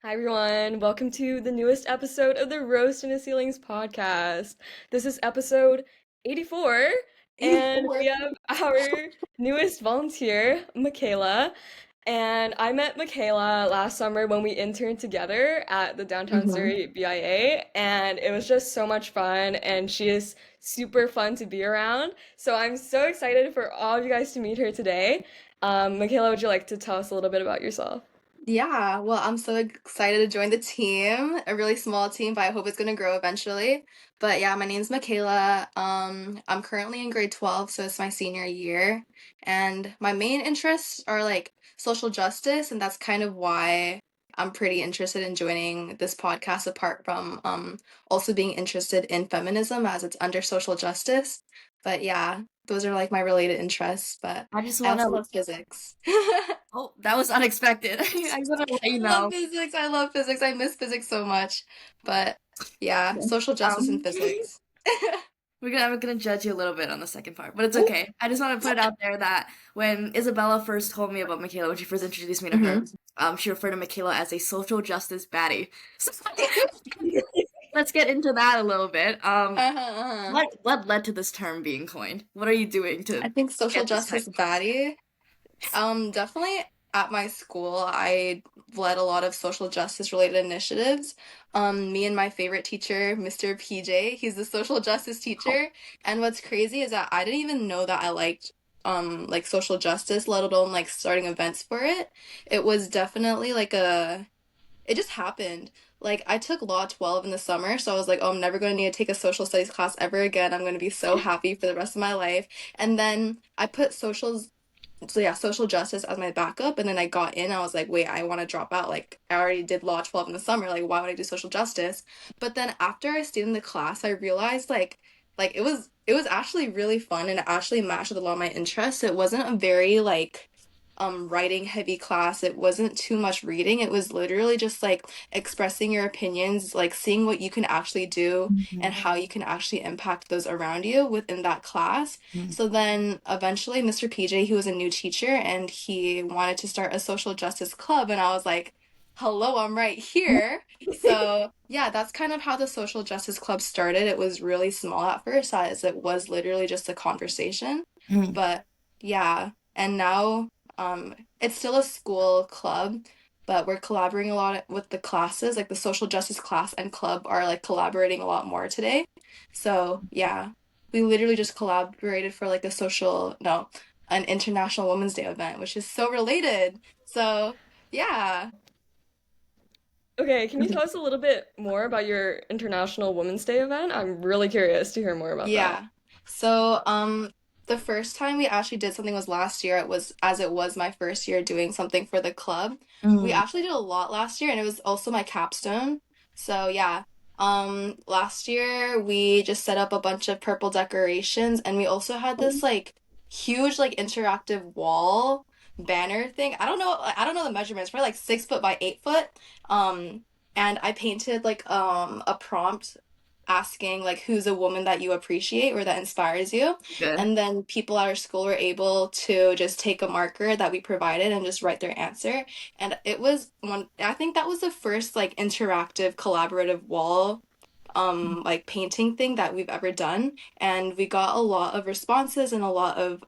Hi everyone, welcome to the newest episode of the Roast in the Ceilings podcast. This is episode 84, and we 84. have our newest volunteer, Makeyla. And I met Makeyla last summer when we interned together at the Downtown hmm Surrey BIA, and it was just so much fun, and she is super fun to be around. So I'm so excited for all of you guys to meet her today. Makeyla, would you like to tell us a little bit about yourself? Yeah, well, I'm so excited to join the team. A really small team, but I hope it's gonna grow eventually. But yeah, my name's Makeyla. I'm currently in grade 12, so it's my senior year. And my main interests are like social justice, and that's kind of why I'm pretty interested in joining this podcast, apart from also being interested in feminism as it's under social justice. But yeah, those are like my related interests, but I just I want also to. love physics. Oh, that was unexpected. I just want to let you I love know. physics. I love physics. I miss physics so much. But yeah, Okay. social justice and Um, physics. I'm gonna judge you a little bit on the second part, but it's okay. I just want to put it out there that when Isabella first told me about Makeyla, when she first introduced me to her, hmm she referred to Makeyla as a social justice baddie. So let's get into that a little bit. Uh-huh, uh-huh. What led to this term being coined? What are you doing I to think social get this justice title? baddie. Definitely at my school, I led a lot of social justice related initiatives. Me and my favorite teacher, Mr. PJ, he's the social justice teacher. And what's crazy is that I didn't even know that I liked like social justice, let alone like starting events for it. It was definitely like it just happened. Like I took Law 12 in the summer, so I was like, oh, I'm never going to need to take a social studies class ever again. I'm going to be so happy for the rest of my life. And then I put social justice as my backup, and then I got in. I was like, wait, I want to drop out. Like I already did Law 12 in the summer. Like why would I do social justice? But then after I stayed in the class, I realized like it was actually really fun and it actually matched with a lot of my interests. It wasn't a very like writing heavy class. It wasn't too much reading. It was literally just like expressing your opinions, like seeing what you can actually do and Mhm. how you can actually impact those around you within that class. So then eventually Mr. PJ, he was a new teacher and he wanted to start a social justice club, and I was like, hello, I'm right here. So yeah, that's kind of how the social justice club started. It was really small at first, as it was literally just a conversation. Mhm. But yeah, and now it's still a school club, but we're collaborating a lot with the classes, like the social justice class and club are like collaborating a lot more today. So yeah, we literally just collaborated for like a social, no, an International Women's Day event, which is so related. So yeah, Okay, can you tell us a little bit more about your International Women's Day event? I'm really curious to hear more about that. yeah. So the first time we actually did something was last year. It was as it was my first year doing something for the club. We Mhm. actually did a lot last year and it was also my capstone. So yeah. Last year we just set up a bunch of purple decorations and we also had this like huge like interactive wall banner thing. I don't know the measurements, probably like 6 foot by 8 foot. Um and I painted like a prompt asking like who's a woman that you appreciate or that inspires you, Good. and then people at our school were able to just take a marker that we provided and just write their answer. And it was one, I think that was the first like interactive collaborative wall like painting thing that we've ever done, and we got a lot of responses and a lot of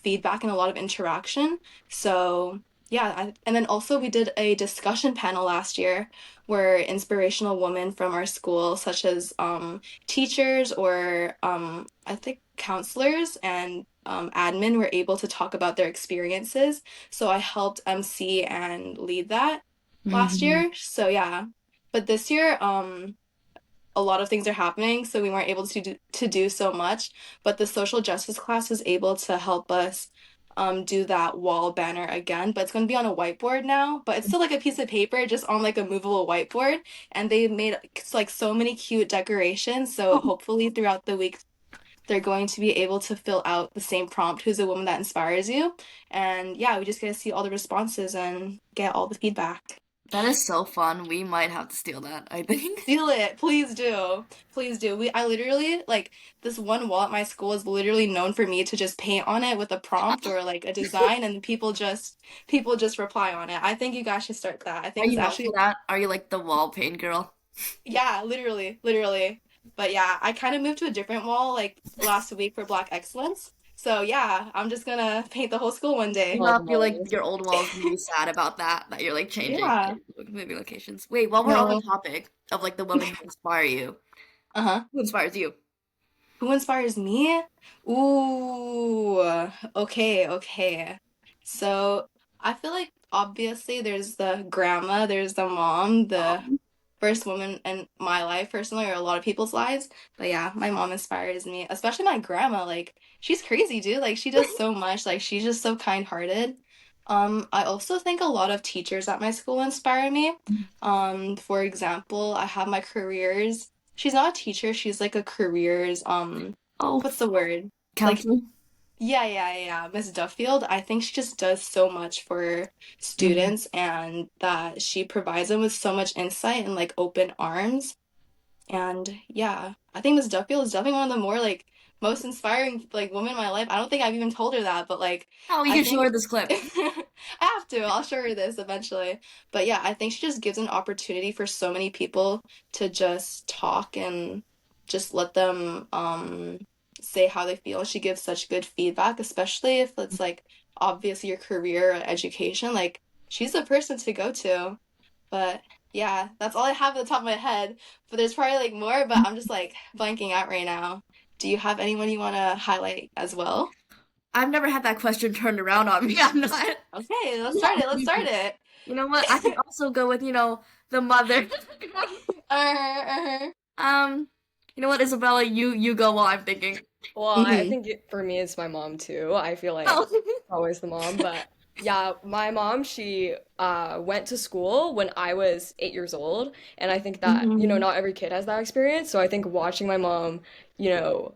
feedback and a lot of interaction. So yeah, and then also we did a discussion panel last year where inspirational women from our school, such as teachers or I think counselors and admin, were able to talk about their experiences. So I helped MC and lead that last Mhm. year. So yeah, but this year a lot of things are happening, so we weren't able to do so much. But the social justice class was able to help us do that wall banner again. But it's going to be on a whiteboard now. But it's still like a piece of paper, just on like a movable whiteboard. And they made like so many cute decorations. So hopefully throughout the week, they're going to be able to fill out the same prompt, who's a woman that inspires you. And yeah, we just get to see all the responses and get all the feedback. That is so fun. We might have to steal that, I think. Steal it, please do. Please do. I literally like this one wall at my school is literally known for me to just paint on it with a prompt or like a design and people just reply on it. I think you guys should start that. I Are think it's you known for actually that? Are you like the wall paint girl? yeah, literally, literally. But yeah, I kind of moved to a different wall like last week for Black Excellence. So yeah, I'm just gonna paint the whole school one Do you day. Oh, not feel like nice. your old walls gonna be sad about that? That you're like changing, Yeah. moving locations. Wait, while we're on the No. topic of like the women who inspire you, Uh-huh. who inspires you? Who inspires me? Ooh, okay, okay. So I feel like obviously there's the grandma, there's the mom, the Um, first woman in my life personally, or a lot of people's lives. But yeah, my mom inspires me, especially my grandma. Like she's crazy, dude. Like she does so much. Like she's just so kind-hearted. I also think a lot of teachers at my school inspire me. For example, I have my careers. She's not a teacher, she's like a careers, oh, what's the word? Like counselor. yeah. Miss Duffield, I think she just does so much for Mhm. students and that she provides them with so much insight and like open arms. And yeah, I think Miss Duffield is definitely one of the more like most inspiring like women in my life. I don't think I've even told her that, but like Oh, you I can show her think this clip. I have to. I'll show her this eventually. But yeah, I think she just gives an opportunity for so many people to just talk and just let them say how they feel. She gives such good feedback, especially if it's like obviously your career or education. Like she's the person to go to. But yeah, that's all I have at the top of my head. But there's probably like more, but I'm just like blanking out right now. Do you have anyone you want to highlight as well? I've never had that question turned around on me. I'm not. Okay, let's start Not it. Let's start really. it. You know what? I can also go with, the mother. Uh-huh. Um, you know what, Isabella, you go while I'm thinking. Well, I Mm-hmm. think for me it's my mom too. I feel like Oh. always the mom, but yeah, my mom, she went to school when I was 8 years old, and I think that, Mm-hmm. not every kid has that experience. So I think watching my mom, you know,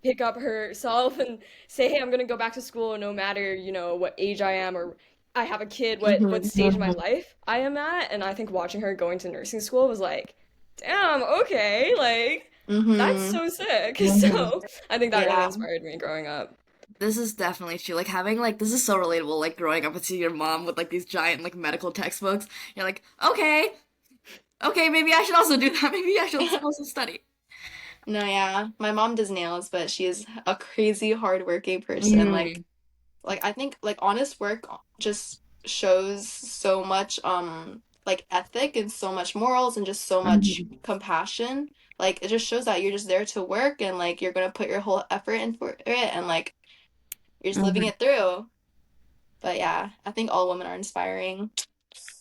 pick up herself and say, "Hey, I'm gonna go back to school no matter, what age I am or I have a kid, what Mm-hmm. stage of my life I am at." And I think watching her going to nursing school was like, "Damn, okay, like that's Mm-hmm. so sick." So I think that really Yeah. inspired me growing up. This is definitely true. Like having like this is so relatable, like growing up and seeing your mom with like these giant like medical textbooks. You're like, okay, maybe I should also do that. Maybe I should also study. No, yeah. My mom does nails, but she's a crazy hardworking person. Mm. Like I think like honest work just shows so much like ethic and so much morals and just so much Mhm. compassion. Like it just shows that you're just there to work and like you're gonna put your whole effort in for it and like you're just living Mhm. it through. But yeah, I think all women are inspiring.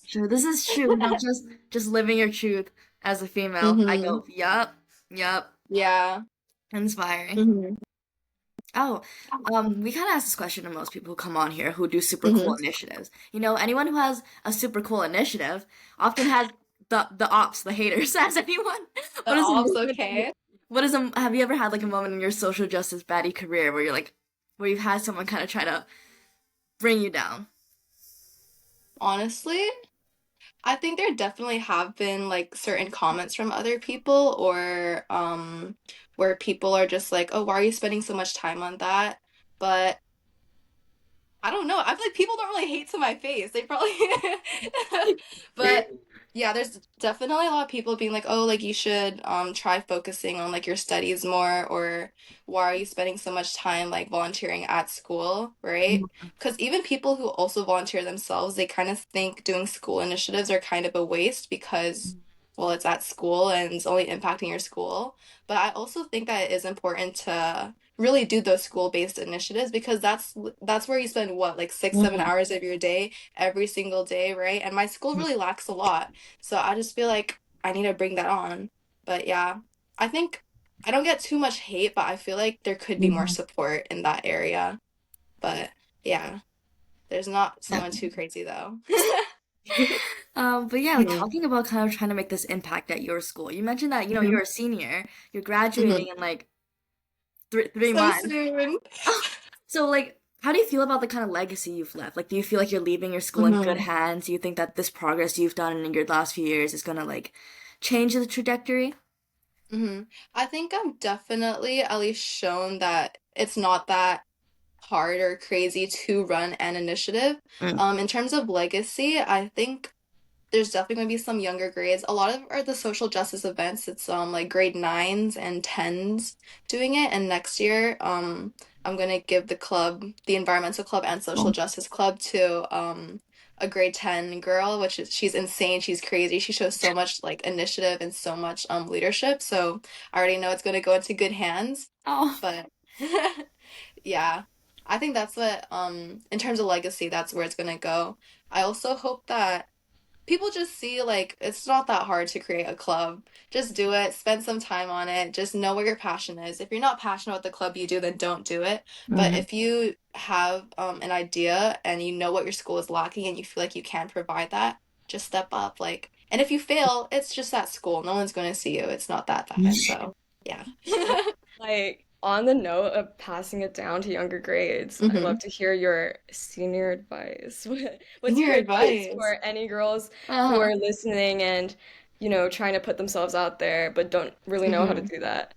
True. This is true. Not just living your truth as a female. I Mm-hmm. go, yup, Yeah. inspiring. Mm-hmm. Oh, we kind of ask this question to most people who come on here who do super cool Mm-hmm. initiatives. Anyone who has a super cool initiative often has the ops, the haters. As anyone, The what is a ops, moment? okay. What is a? Have you ever had like a moment in your social justice baddie career where you're like, where you've had someone kind of try to bring you down? Honestly, I think there definitely have been like certain comments from other people or where people are just like, "Oh, why are you spending so much time on that?" But I don't know. I feel like people don't really hate to my face. They probably but yeah, there's definitely a lot of people being like, "Oh, like you should try focusing on like your studies more," or "Why are you spending so much time like volunteering at school?" Right? Because even people who also volunteer themselves, they kind of think doing school initiatives are kind of a waste because well, it's at school and it's only impacting your school. But I also think that it is important to really do those school-based initiatives because that's where you spend what like 6 7 hours of your day every single day, right? And my school really lacks a lot, so I just feel like I need to bring that on. But yeah, I think I don't get too much hate, but I feel like there could be more support in that area. But yeah, there's not someone too crazy though. But yeah, like Mhm. talking about kind of trying to make this impact at your school. You mentioned that Mhm. you're a senior, you're Mhm. graduating in like three So months. soon. So like how do you feel about the kind of legacy you've left? Like, do you feel like you're leaving your school in good Mhm. hands? Do you think that this progress you've done in your last few years is gonna like change the trajectory? I think I've definitely at least shown that it's not that hard or crazy to run an initiative. Mm. In terms of legacy, I think there's definitely going to be some younger grades. A lot of are the social justice events. It's like grade nines and tens doing it. And next year, I'm gonna give the club, the environmental club and social justice club to a grade 10 girl, which is she's insane, she's crazy. She shows so much like initiative and so much leadership. So I already know it's gonna go into good hands. Oh. But yeah, I think that's what in terms of legacy, that's where it's gonna go. I also hope that people just see like it's not that hard to create a club. Just do it, spend some time on it, just know what your passion is. If you're not passionate about the club you do, then don't do it. But Mm-hmm. if you have an idea and you know what your school is lacking and you feel like you can provide that, just step up. Like, and if you fail, it's just at school. No one's going to see you. It's not that bad. So, yeah. Like, on the note of passing it down to younger grades, I'd love hmm to hear your senior advice. What's Your your advice advice. for any girls who Uh-huh. are listening and, trying to put themselves out there but don't really know how to hmm do that?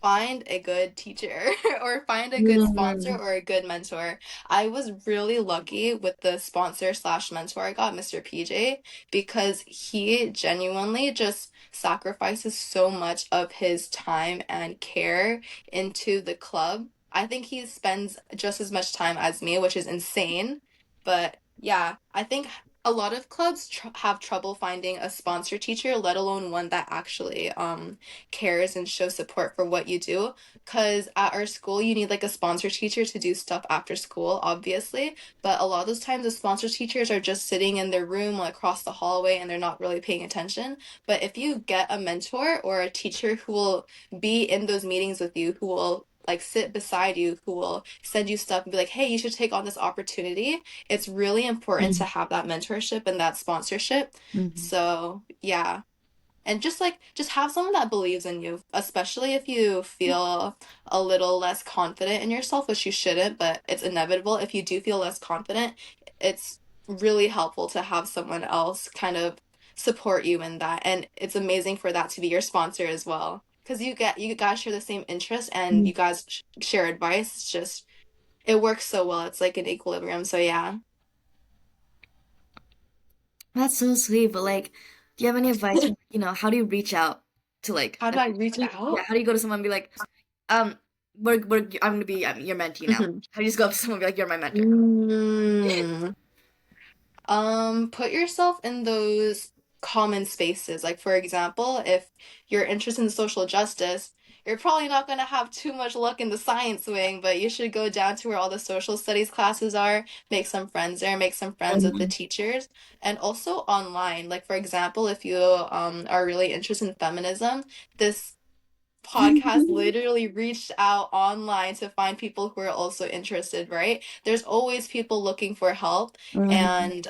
Find a good teacher or find a good sponsor Mm. or a good mentor. I was really lucky with the sponsor slash mentor I got, Mr. PJ, because he genuinely just sacrifices so much of his time and care into the club. I think he spends just as much time as me, which is insane. But yeah, I think a lot of clubs have trouble finding a sponsor teacher, let alone one that actually cares and shows support for what you do. Because at our school, you need like a sponsor teacher to do stuff after school, obviously. But a lot of those times, the sponsor teachers are just sitting in their room like across the hallway and they're not really paying attention. But if you get a mentor or a teacher who will be in those meetings with you, who will like sit beside you, who will send you stuff and be like, hey, you should take on this opportunity. It's really important to Mm-hmm. have that mentorship and that sponsorship. Mm-hmm. So, yeah, and just have someone that believes in you, especially if you feel a little less confident in yourself, which you shouldn't, but it's inevitable. If you do feel less confident, it's really helpful to have someone else kind of support you in that. And it's amazing for that to be your sponsor as well. Because you guys share the same interest and you guys share advice. It's just it works so well. It's like an equilibrium. So yeah. That's so sweet, but like, do you have any advice for, how do you reach out to like, How do I reach yeah, out? how do you go to someone and be like, um, I'm gonna be your mentee now. Mhm. How do you just go up to someone and be like, you're my mentor? Mm. Put yourself in those common spaces. Like, for example, if you're interested in social justice, you're probably not going to have too much luck in the science wing, but you should go down to where all the social studies classes are, make some friends there, make some friends with the Mhm. teachers, and also online. Like, for example, if you are really interested in feminism, this podcast literally reached out online to find people who are also interested, right? There's always people looking for help. Mhm. And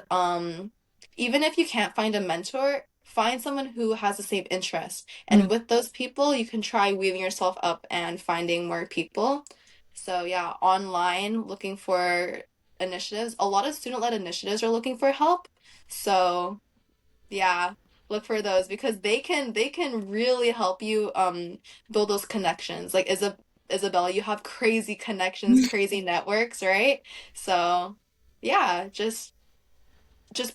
even if you can't find a mentor, find someone who has the same interest. And Mhm. with those people, you can try weaving yourself up and finding more people. So yeah, online looking for initiatives. A lot of student-led initiatives are looking for help. So yeah, look for those because they can really help you build those connections. Like Isabella, you have crazy connections, crazy networks, right? So, yeah, just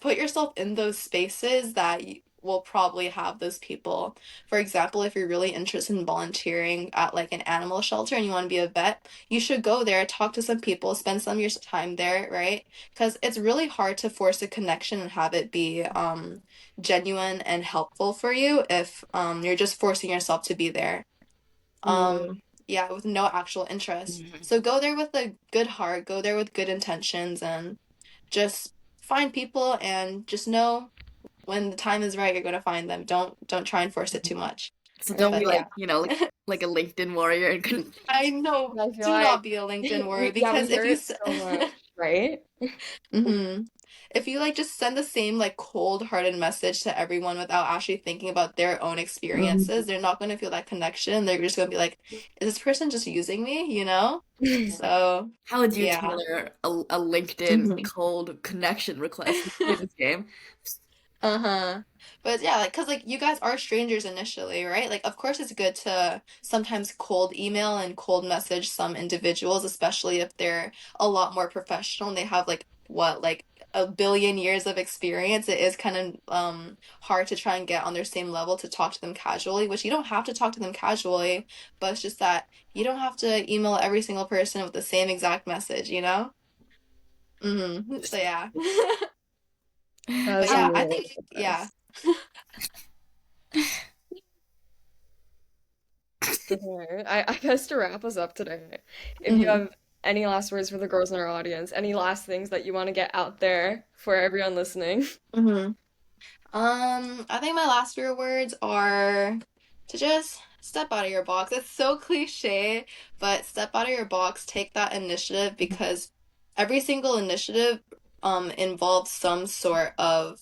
put yourself in those spaces that you will probably have those people. For example, if you're really interested in volunteering at like an animal shelter and you want to be a vet, you should go there, talk to some people, spend some of your time there, right? Because it's really hard to force a connection and have it be genuine and helpful for you if you're just forcing yourself to be there. Mm. Yeah, with no actual interest. Mhm. So go there with a good heart, go there with good intentions, and just find people and just know when the time is right, you're gonna find them. Don't try and force it too much. So don't be But yeah. like, like a LinkedIn warrior and I know, I feel do like not be a LinkedIn worry yeah, we because if hear you it so much. right? If you like just send the same like cold-hearted message to everyone without actually thinking about their own experiences, they're not going to feel that connection. They're just going to be like, is this person just using me, you know? So, How would you yeah. tailor a LinkedIn hmm cold connection request to play this game? Uh-huh. But yeah, like, cause like you guys are strangers initially, right? Like, of course it's good to sometimes cold email and cold message some individuals, especially if they're a lot more professional and they have like what, like a billion years of experience. It is kind of hard to try and get on their same level to talk to them casually, which you don't have to talk to them casually, but it's just that you don't have to email every single person with the same exact message, you know? So yeah. But That's yeah, really, I really think good yeah. advice. Okay. I guess to wrap us up today, if you hmm have any last words for the girls in our audience, any last things that you want to get out there for everyone listening. hmm I think my last few words are to just step out of your box. It's so cliche, but step out of your box, take that initiative because every single initiative involves some sort of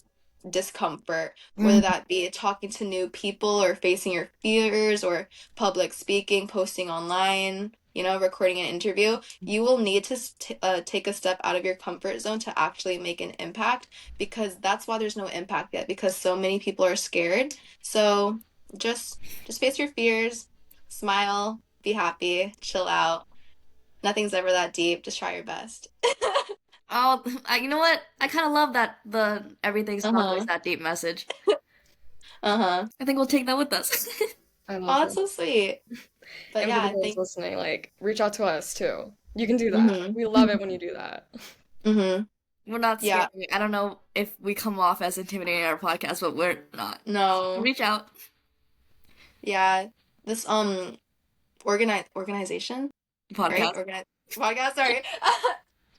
discomfort, whether that be talking to new people or facing your fears or public speaking, posting online, you know, recording an interview. You will need to take a step out of your comfort zone to actually make an impact because that's why there's no impact yet because so many people are scared. So just face your fears, smile, be happy, chill out. Nothing's ever that deep. Just try your best. Oh, you know what? I kind of love that the everything's not always Uh-huh. that deep message. Uh-huh. I think we'll take that with us. I Oh, love that's it. so sweet. But And for yeah, the I girls think listening, like, reach out to us too. You can do that. mm-hmm. We love it when you do that. Mm-hmm. We're not Yeah. scared. I don't know if we come off as intimidating in our podcast, but we're not. No. Reach out. Yeah. This organization, right? Podcast. Organize podcast, sorry.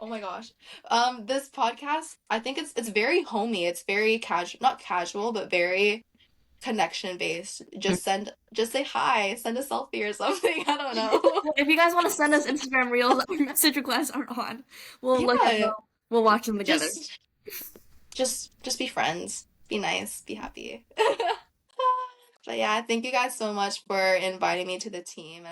Oh my gosh. This podcast, I think it's very homey. It's very casual, not casual, but very connection based. Just say hi, send a selfie or something. I don't know. If you guys want to send us Instagram reels, our message requests are on. We'll look at them. Yeah. We'll watch them together. Just be friends. Be nice, be happy. But yeah, thank you guys so much for inviting me to the team.